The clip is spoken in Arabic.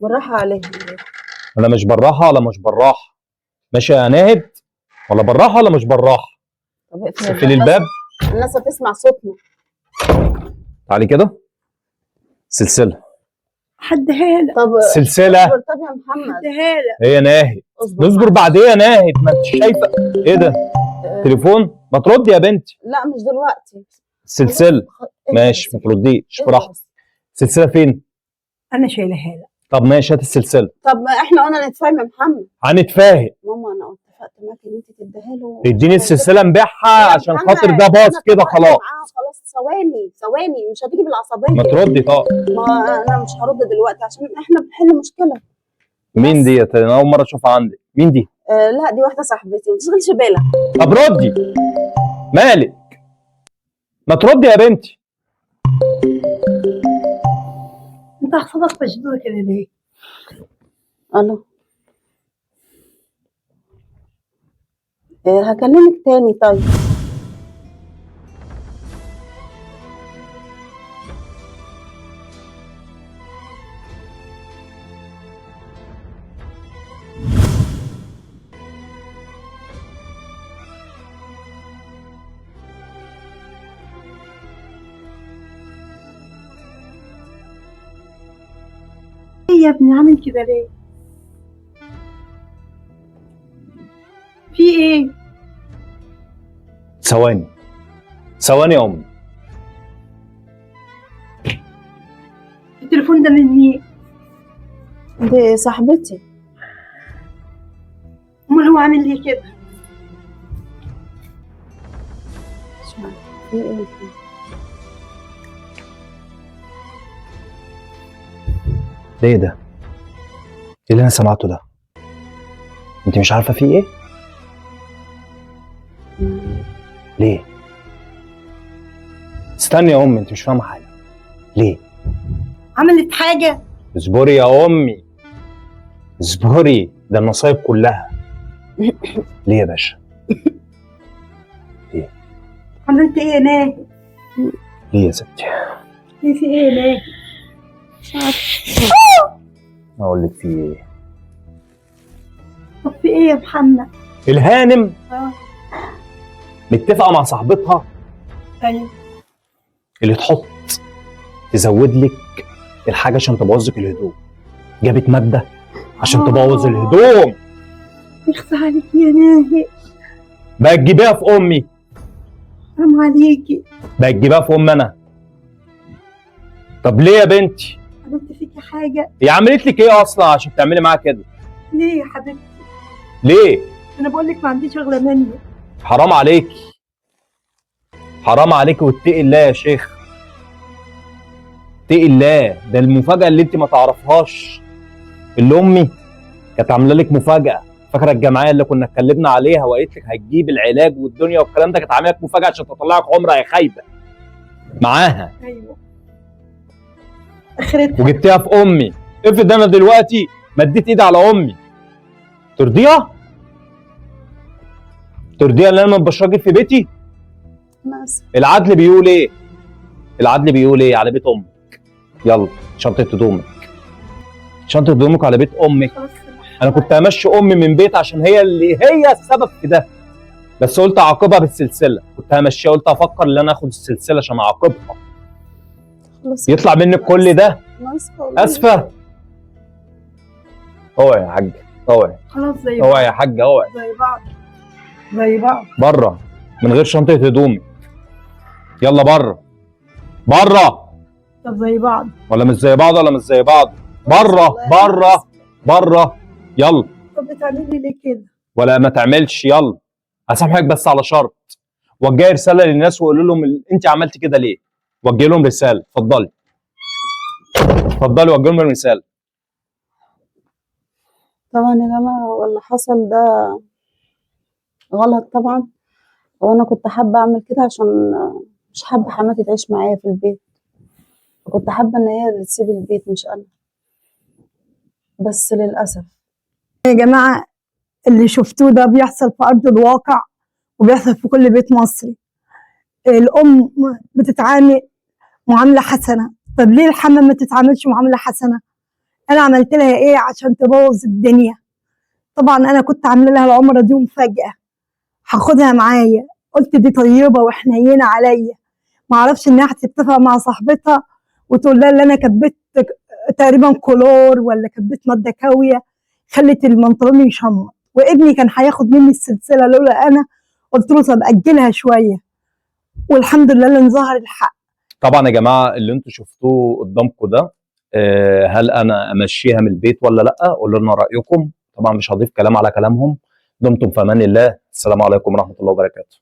بالراحه عليها. انا مش بالراحه ولا مش بالراحه. ماشي يا ناهد، ولا بالراحه ولا مش بالراحه؟ طب اقفل الباب. الناس هتسمع صوتنا. تعالي كده. سلسله. حدها لك. طب سلسله. اصبر طب يا محمد. حدها لك. هي ناهد. نصبر بعد ايه يا ناهد؟ ما انت شايفه ايه ده؟ تليفون؟ ما تردي يا بنتي. لا مش دلوقتي. سلسله. ماشي ما ترديش براحتك. سلسله فين؟ انا شايلها لك. طب ماشي هات السلسله. طب احنا قلنا نتفاهم يا محمد. هنتفاهم. ماما انا اتفقت معاك ان انت تديها له. اديني السلسله نبيعها عشان خاطر ده باظ كده خلاص. خلاص ثواني مش هتيجي بالعصبيه. ما تردي طب. ما انا مش هرد دلوقتي عشان احنا بنحل مشكله. مين ديت؟ انا اول مره اشوفها عندك. مين دي؟ لا دي واحده صاحبتي ما تشغلش بالك. طب ردي. مالك؟ ما تردي يا بنتي. انت اعصابك مشدوده كده ليه؟ الو. هكلمك تاني طيب. ايه يا ابني عامل كده ليه؟ في ايه؟ ثواني ثواني يا امي. التليفون ده من مين؟ دي صاحبتي. امال هو عامل ليه كده؟ مش عارفه في ايه. ليه ده؟ ايه اللي انا سمعته ده؟ انت مش عارفه في ايه؟ ليه؟ استني يا امي، انت مش فاهمه حاجه. ليه؟ عملت حاجه؟ اصبري يا امي اصبري، ده النصايب كلها. ليه يا باشا؟ ليه؟ عملت ايه يا ناهد؟ ليه يا ستي؟ ليه في ايه يا ناهد؟ مش عارفه. اقول لك في ايه؟ طب في ايه يا محمد؟ الهانم متفقه مع صاحبتها ايوه اللي تحط تزود لك الحاجه عشان تبوظ لك الهدوم. جابت ماده عشان تبوظ الهدوم. يخفى عليك يا ناهد. بقت تجيبيها في امي. حرام عليكي. بقت تجيبها في امي انا. طب ليه يا بنتي؟ عملت فيكي حاجه؟ هي عملت لك ايه اصلا عشان تعملي معاها كده؟ ليه يا حبيبتي؟ ليه؟ انا بقول لك ما عنديش شغله منه. حرام عليكي. حرام عليكي واتقي الله يا شيخ. اتقي الله، ده المفاجأة اللي انت ما تعرفهاش. اللي امي كانت عاملة لك مفاجأة. فاكرة الجمعية اللي كنا اتكلمنا عليها وقالت لك هتجيب العلاج والدنيا والكلام ده؟ كانت عاملة لك مفاجأة عشان تطلعك عمرة يا خايبة معاها. ايوه اخرتها. وجبتيها في امي. افرض انا دلوقتي مديت ايدي على امي، ترضيها؟ ترضيها ان انا ما ابقاش راجل في بيتي؟ انا اسفه. العدل بيقول ايه؟ العدل بيقول ايه على بيت امك؟ يلا شنطه هدومك. شنطه هدومك على بيت امك. انا كنت همشي امي من بيت عشان هي السبب في ده، بس قلت اعاقبها بالسلسله. كنت همشيها، قلت افكر ان انا اخد السلسله عشان اعاقبها. يطلع منك كل ده. اسفه. اوعي يا حاج اوعي. خلاص زي بعض. اوعي يا حاج اوعي. زي بعض زي بعض. بره من غير شنطه هدومك. يلا بره بره. طب زي بعض ولا مش زي بعض ولا مش زي بعض؟ بره بره بره. يلا. طب بتعملي ليه كده؟ ولا ما تعملش. يلا اسامحك بس على شرط. وجهي رساله للناس وقول لهم انت عملتي كده ليه. وجهي لهم رساله. اتفضلي اتفضلي وجهي لهم رساله. طبعا يا جماعه واللي حصل ده غلط طبعا، وانا كنت حابه اعمل كده عشان مش حابه حماتي تعيش معايا في البيت، كنت حابه ان هي اللي تسيب البيت مش انا، بس للاسف. يا جماعه اللي شفتوه ده بيحصل في ارض الواقع وبيحصل في كل بيت مصري. الام بتتعامل معامله حسنه، طب ليه الحمى ما تتعاملش معامله حسنه؟ انا عملت لها ايه عشان تبوظ الدنيا؟ طبعا انا كنت عامله لها العمره دي مفاجاه، هاخدها معايا. قلت دي طيبه وحنينه عليا، ما اعرفش انها هتتفق مع صاحبتها وتقول لها اللي انا كبت تقريبا كلور ولا كبت ماده كاويه خلت المنطلون يشمط، وابني كان هياخد مني السلسله لولا انا قلت له طب اجلها شويه، والحمد لله اللي ظهر الحق. طبعا يا جماعه اللي انتم شفتوه قدامكم ده، هل انا امشيها من البيت ولا لا؟ قولوا لنا رايكم. طبعا مش هضيف كلام على كلامهم. دمتم في امان الله. السلام عليكم ورحمه الله وبركاته.